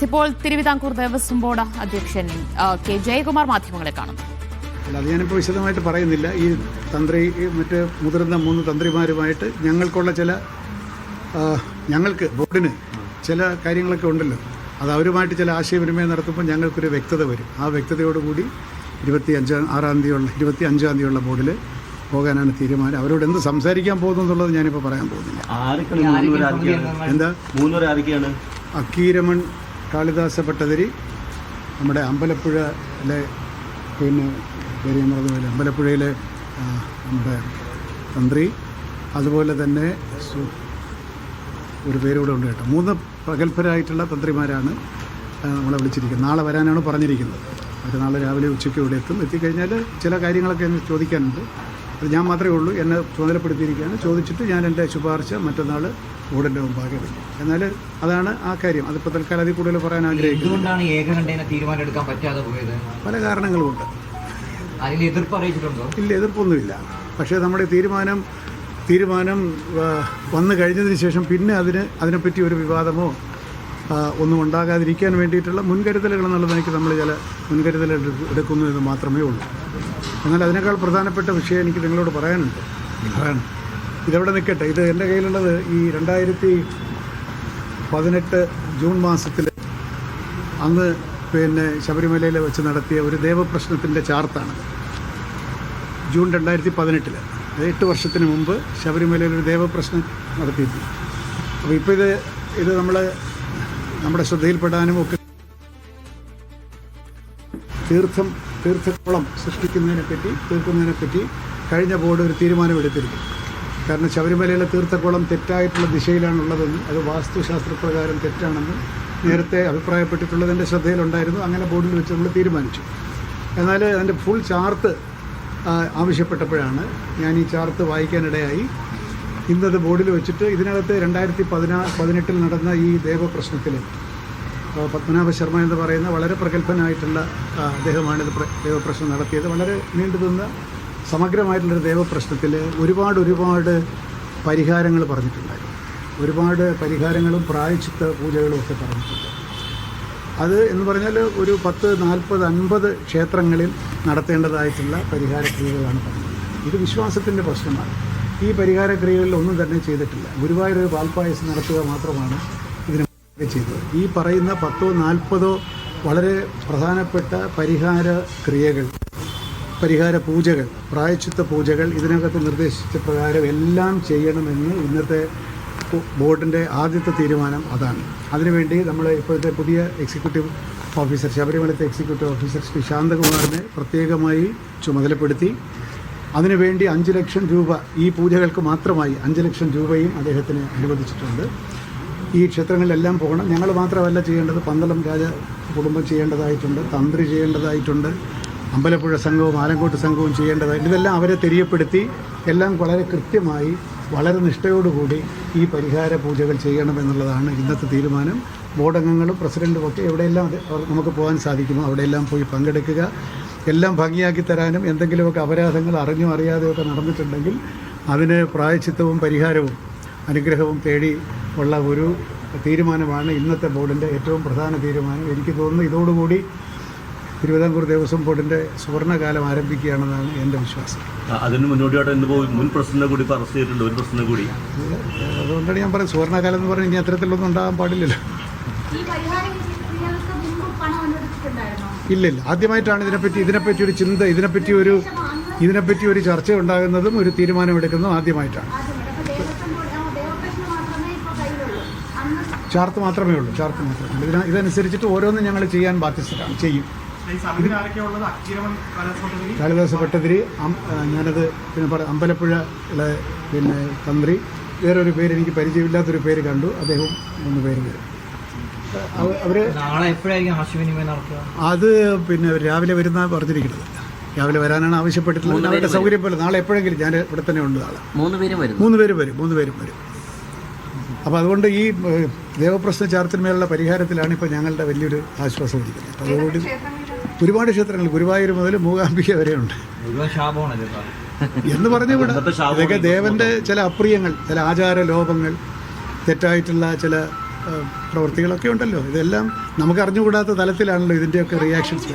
ഇപ്പോൾ തിരുവിതാംകൂർ ദേവസ്വം ബോർഡ് അധ്യക്ഷൻ കെ ജയകുമാർ മാധ്യമങ്ങളെ കാണുന്നു. അല്ല, അത് ഞാനിപ്പോൾ വിശദമായിട്ട് പറയുന്നില്ല. ഈ തന്ത്രി മറ്റ് മുതിർന്ന 3 തന്ത്രിമാരുമായിട്ട് ഞങ്ങൾക്ക് ബോർഡിന് ചില കാര്യങ്ങളൊക്കെ ഉണ്ടല്ലോ, അത് അവരുമായിട്ട് ചില ആശയവിനിമയം നടത്തുമ്പോൾ ഞങ്ങൾക്കൊരു വ്യക്തത വരും. ആ വ്യക്തതയോടുകൂടി 25-ആം തീയതിയുള്ള ബോർഡിൽ പോകാനാണ് തീരുമാനം. അവരോട് എന്ത് സംസാരിക്കാൻ പോകുന്നു എന്നുള്ളത് ഞാനിപ്പോൾ പറയാൻ പോകുന്നില്ല. എന്താ അക്കീരമൺ കാളിദാസ ഭട്ടതിരി, നമ്മുടെ അമ്പലപ്പുഴയിലെ അമ്പലപ്പുഴയിലെ നമ്മുടെ തന്ത്രി, അതുപോലെ തന്നെ ഒരു പേരൂടെ ഉണ്ട് കേട്ടോ. 3 പ്രഗത്ഭരായിട്ടുള്ള തന്ത്രിമാരാണ് നമ്മളെ വിളിച്ചിരിക്കുന്നത്. നാളെ വരാനാണ് പറഞ്ഞിരിക്കുന്നത്. അവർ നാളെ രാവിലെ ഉച്ചയ്ക്ക് ഇവിടെ എത്തിക്കഴിഞ്ഞാൽ ചില കാര്യങ്ങളൊക്കെ എന്നെ ചോദിക്കാനുണ്ട്. അത് ഞാൻ മാത്രമേ ഉള്ളൂ, എന്നെ ചുമതലപ്പെടുത്തിയിരിക്കുകയാണ്. ചോദിച്ചിട്ട് ഞാൻ എൻ്റെ ശുപാർശ മറ്റന്നാൾ ബോർഡിൻ്റെ മുമ്പാകെ വരും. എന്നാൽ അതാണ് ആ കാര്യം. അതിപ്പോൾ തൽക്കാലം അതിൽ കൂടുതൽ പറയാൻ ആഗ്രഹിക്കുന്നു. പല കാരണങ്ങളുമുണ്ട്. ഇല്ല, എതിർപ്പൊന്നുമില്ല. പക്ഷേ നമ്മുടെ തീരുമാനം വന്നു കഴിഞ്ഞതിന് ശേഷം പിന്നെ അതിനെപ്പറ്റി ഒരു വിവാദമോ ഒന്നും ഉണ്ടാകാതിരിക്കാൻ വേണ്ടിയിട്ടുള്ള മുൻകരുതലുകൾ എന്നുള്ളത് എനിക്ക് നമ്മൾ ചില മുൻകരുതലുകൾ എടുക്കുന്നു എന്ന് മാത്രമേ ഉള്ളൂ. എന്നാൽ അതിനേക്കാൾ പ്രധാനപ്പെട്ട വിഷയം എനിക്ക് നിങ്ങളോട് പറയാനുണ്ട്. അതാണ് ഇതെവിടെ നിൽക്കട്ടെ. ഇത് എൻ്റെ കയ്യിലുള്ളത് ഈ 2018 ജൂൺ മാസത്തിൽ അന്ന് ശബരിമലയിൽ വെച്ച് നടത്തിയ ഒരു ദേവപ്രശ്നത്തിൻ്റെ ചാർത്താണ്. ജൂൺ 2018, 8 വർഷത്തിന് മുമ്പ് ശബരിമലയിൽ ഒരു ദേവപ്രശ്നം നടത്തിയിരുന്നു. അപ്പോൾ ഇപ്പോൾ ഇത് നമ്മുടെ ശ്രദ്ധയിൽപ്പെടാനും ഒക്കെ തീർത്ഥക്കുളം തീർക്കുന്നതിനെപ്പറ്റി കഴിഞ്ഞ ബോർഡ് ഒരു തീരുമാനമെടുത്തിരിക്കും. കാരണം ശബരിമലയിലെ തീർത്ഥക്കുളം തെറ്റായിട്ടുള്ള ദിശയിലാണുള്ളതെന്നും അത് വാസ്തുശാസ്ത്രപ്രകാരം തെറ്റാണെന്നും നേരത്തെ അഭിപ്രായപ്പെട്ടിട്ടുള്ളതിൻ്റെ ശ്രദ്ധയിലുണ്ടായിരുന്നു. അങ്ങനെ ബോർഡിൽ വെച്ച് നമ്മൾ തീരുമാനിച്ചു. എന്നാൽ അതിൻ്റെ ഫുൾ ചാർട്ട് ആവശ്യപ്പെട്ടപ്പോഴാണ് ഞാൻ ഈ ചാർട്ട് വായിക്കാനിടയായി. ഇന്നത് ബോർഡിൽ വെച്ചിട്ട് ഇതിനകത്ത് 2018 നടന്ന ഈ ദേവപ്രശ്നത്തിൽ പത്മനാഭ ശർമ്മ എന്ന് പറയുന്ന വളരെ പ്രഗത്ഭനായിട്ടുള്ള അദ്ദേഹമാണ് ദേവപ്രശ്നം നടത്തിയത്. വളരെ നീണ്ടുനിന്ന സമഗ്രമായിട്ടുള്ളൊരു ദേവപ്രശ്നത്തിൽ ഒരുപാട് പരിഹാരങ്ങൾ പറഞ്ഞിട്ടുണ്ടായിരുന്നു. ഒരുപാട് പരിഹാരങ്ങളും പ്രായശ്ചിത്ത പൂജകളും ഒക്കെ പറഞ്ഞിട്ടുണ്ട്. അത് എന്ന് പറഞ്ഞാൽ ഒരു 10, 40, 50 ക്ഷേത്രങ്ങളിൽ നടത്തേണ്ടതായിട്ടുള്ള പരിഹാരക്രിയകളാണ് പറഞ്ഞത്. ഇത് വിശ്വാസത്തിൻ്റെ പ്രശ്നമാണ്. ഈ പരിഹാരക്രിയകളിൽ ഒന്നും തന്നെ ചെയ്തിട്ടില്ല. ഗുരുവായൂർ പാൽപ്പായസം നടത്തുക മാത്രമാണ് ഇതിന് ചെയ്തത്. ഈ പറയുന്ന 10, 40 വളരെ പ്രധാനപ്പെട്ട പരിഹാര പൂജകൾ, പ്രായശ്ചിത്ത പൂജകൾ ഇതിനകത്ത് നിർദ്ദേശിച്ച പ്രകാരം എല്ലാം ചെയ്യണമെന്ന് ഇന്നത്തെ ബോർഡിൻ്റെ ആദ്യത്തെ തീരുമാനം അതാണ്. അതിനുവേണ്ടി നമ്മൾ ഇപ്പോഴത്തെ പുതിയ എക്സിക്യൂട്ടീവ് ഓഫീസർ, ശബരിമലത്തെ എക്സിക്യൂട്ടീവ് ഓഫീസർ ശ്രീ ശാന്തകുമാറിനെ പ്രത്യേകമായി ചുമതലപ്പെടുത്തി അതിനുവേണ്ടി 5 ലക്ഷം രൂപ ഈ പൂജകൾക്ക് മാത്രമായി 5 ലക്ഷം രൂപയും അദ്ദേഹത്തിന് അനുവദിച്ചിട്ടുണ്ട്. ഈ ക്ഷേത്രങ്ങളിലെല്ലാം പോകണം. ഞങ്ങൾ മാത്രമല്ല ചെയ്യേണ്ടത്, പന്തളം രാജ കുടുംബം ചെയ്യേണ്ടതായിട്ടുണ്ട്, തന്ത്രി ചെയ്യേണ്ടതായിട്ടുണ്ട്, അമ്പലപ്പുഴ സംഘവും ആലങ്കോട്ട് സംഘവും ചെയ്യേണ്ടതായിട്ട്. ഇതെല്ലാം അവരെ തെര്യപ്പെടുത്തി എല്ലാം വളരെ കൃത്യമായി വളരെ നിഷ്ഠയോടുകൂടി ഈ പരിഹാര പൂജകൾ ചെയ്യണമെന്നുള്ളതാണ് ഇന്നത്തെ തീരുമാനം. ബോർഡ് അംഗങ്ങളും പ്രസിഡൻറ്റും ഒക്കെ എവിടെയെല്ലാം നമുക്ക് പോകാൻ സാധിക്കുമോ അവിടെയെല്ലാം പോയി പങ്കെടുക്കുക. എല്ലാം ഭംഗിയാക്കി തരാനും എന്തെങ്കിലുമൊക്കെ അപരാധങ്ങൾ അറിഞ്ഞോ അറിയാതെയൊക്കെ നടന്നിട്ടുണ്ടെങ്കിൽ അതിന് പ്രായശ്ചിത്തവും പരിഹാരവും അനുഗ്രഹവും തേടി ഉള്ള ഒരു തീരുമാനമാണ് ഇന്നത്തെ ബോർഡിൻ്റെ ഏറ്റവും പ്രധാന തീരുമാനം. എനിക്ക് തോന്നുന്നു ഇതോടുകൂടി തിരുവിതാംകൂർ ദേവസ്വം ബോർഡിൻ്റെ സുവർണ്ണകാലം ആരംഭിക്കുകയാണെന്നാണ് എൻ്റെ വിശ്വാസം. അതിന് മുന്നോടിയായിട്ട് മുൻ പ്രസിഡന്റ് കൂടി അറസ്റ്റ് ചെയ്തിട്ടുണ്ട്, ഒരു പ്രസിഡന്റ് കൂടി. അതുകൊണ്ടാണ് ഞാൻ പറയുന്നത് സുവർണ്ണകാലം എന്ന് പറഞ്ഞാൽ ഇനി അത്തരത്തിലൊന്നും ഉണ്ടാകാൻ പാടില്ലല്ലോ. ഇല്ല, ആദ്യമായിട്ടാണ് ഇതിനെപ്പറ്റി ഒരു ചിന്ത, ഇതിനെപ്പറ്റി ഒരു ചർച്ച ഉണ്ടാകുന്നതും ഒരു തീരുമാനമെടുക്കുന്നതും ആദ്യമായിട്ടാണ്. ചാർട്ട് മാത്രമേ ഉള്ളൂ. ഇതനുസരിച്ചിട്ട് ഓരോന്നും ഞങ്ങൾ ചെയ്യാൻ ബാധ്യസ്ഥരാണ്, ചെയ്യും. കാളിദാസ ഭട്ടതിരി, ഞാനത് അമ്പലപ്പുഴയിലെ തന്ത്രി, വേറൊരു പേര് എനിക്ക് പരിചയമില്ലാത്തൊരു പേര് കണ്ടു, അദ്ദേഹം 3 പേര് വരും. അവർ അത് രാവിലെ വരുന്ന പറഞ്ഞിരിക്കുന്നത്. രാവിലെ വരാനാണ് ആവശ്യപ്പെട്ടിട്ടുള്ളത്. അവരുടെ സൗകര്യം പോലെ നാളെ എപ്പോഴെങ്കിലും ഞാൻ ഇവിടെ തന്നെ ഉണ്ട്. നാളെ 3 പേരും വരും. അപ്പോൾ അതുകൊണ്ട് ഈ ദേവപ്രശ്ന ചാർത്തിന്മേലുള്ള പരിഹാരത്തിലാണ് ഇപ്പോൾ ഞങ്ങളുടെ വലിയൊരു ആശ്വാസം ഇരിക്കുന്നത്. അതുകൊണ്ട് ഒരുപാട് ക്ഷേത്രങ്ങൾ ഗുരുവായൂർ മുതൽ മൂകാംബിക വരെയുണ്ട് എന്ന് പറഞ്ഞു വിടാം. ഇതൊക്കെ ദേവൻ്റെ ചില അപ്രിയങ്ങൾ, ചില ആചാര ലോപങ്ങൾ, തെറ്റായിട്ടുള്ള ചില പ്രവൃത്തികളൊക്കെ ഉണ്ടല്ലോ. ഇതെല്ലാം നമുക്ക് അറിഞ്ഞുകൂടാത്ത തലത്തിലാണല്ലോ ഇതിൻ്റെയൊക്കെ റിയാക്ഷൻസ്.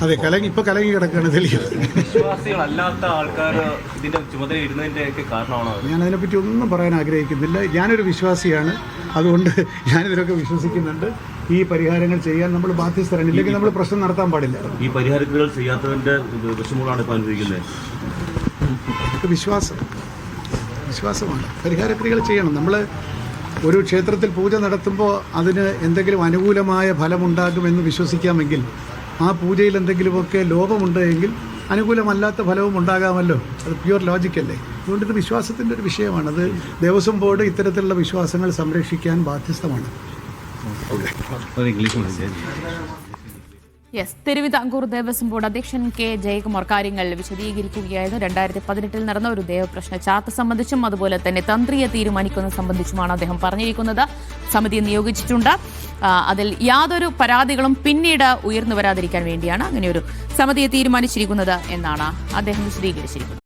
അതെ, ഇപ്പോൾ കലങ്ങി കിടക്കുകയാണ് തെളിയും. വിശ്വാസികളല്ലാത്ത ആൾക്കാർ ഇതിന്റെ ചുമതല ഇരുന്നതിൻ്റെയൊക്കെ കാരണമാണോ? ഞാനതിനെപ്പറ്റി ഒന്നും പറയാൻ ആഗ്രഹിക്കുന്നില്ല. ഞാനൊരു വിശ്വാസിയാണ്, അതുകൊണ്ട് ഞാനിതിലൊക്കെ വിശ്വസിക്കുന്നുണ്ട്. ഈ പരിഹാരങ്ങൾ ചെയ്യാൻ നമ്മൾ ബാധ്യസ്ഥരാണ്. ഇല്ലെങ്കിൽ നമ്മൾ പ്രശ്നം നടത്താൻ പാടില്ല. ഈ പരിഹാരങ്ങൾ ചെയ്യാത്തതിന്റെ വിഷമങ്ങളാണ് ഇപ്പോൾ അനുഭവിക്കുന്നത്. വിശ്വാസമാണ്. പരിഹാരക്രിയകൾ ചെയ്യണം. നമ്മൾ ഒരു ക്ഷേത്രത്തിൽ പൂജ നടത്തുമ്പോൾ അതിന് എന്തെങ്കിലും അനുകൂലമായ ഫലമുണ്ടാകുമെന്ന് വിശ്വസിക്കാമെങ്കിൽ ആ പൂജയിൽ എന്തെങ്കിലുമൊക്കെ ലോപമുണ്ട് എങ്കിൽ അനുകൂലമല്ലാത്ത ഫലവും ഉണ്ടാകാമല്ലോ. അത് പ്യുവർ ലോജിക്കല്ലേ. അതുകൊണ്ട് ഇത് വിശ്വാസത്തിൻ്റെ ഒരു വിഷയമാണ്. അത് ദേവസ്വം ബോർഡ് ഇത്തരത്തിലുള്ള വിശ്വാസങ്ങൾ സംരക്ഷിക്കാൻ ബാധ്യസ്ഥമാണ്. യെസ്, തിരുവിതാംകൂർ ദേവസ്വം ബോർഡ് അധ്യക്ഷൻ കെ ജയകുമാർ കാര്യങ്ങൾ വിശദീകരിക്കുകയായിരുന്നു. 2018 നടന്ന ഒരു ദേവപ്രശ്ന ചാർട്ട് സംബന്ധിച്ചും അതുപോലെ തന്നെ തന്ത്രിയെ തീരുമാനിക്കുന്നത് സംബന്ധിച്ചുമാണ് അദ്ദേഹം പറഞ്ഞിരിക്കുന്നത്. സമിതിയെ നിയോഗിച്ചിട്ടുണ്ട്. അതിൽ യാതൊരു പരാതികളും പിന്നീട് ഉയർന്നു വരാതിരിക്കാൻ വേണ്ടിയാണ് അങ്ങനെയൊരു സമിതിയെ തീരുമാനിച്ചിരിക്കുന്നത് എന്നാണ് അദ്ദേഹം വിശദീകരിച്ചിരിക്കുന്നത്.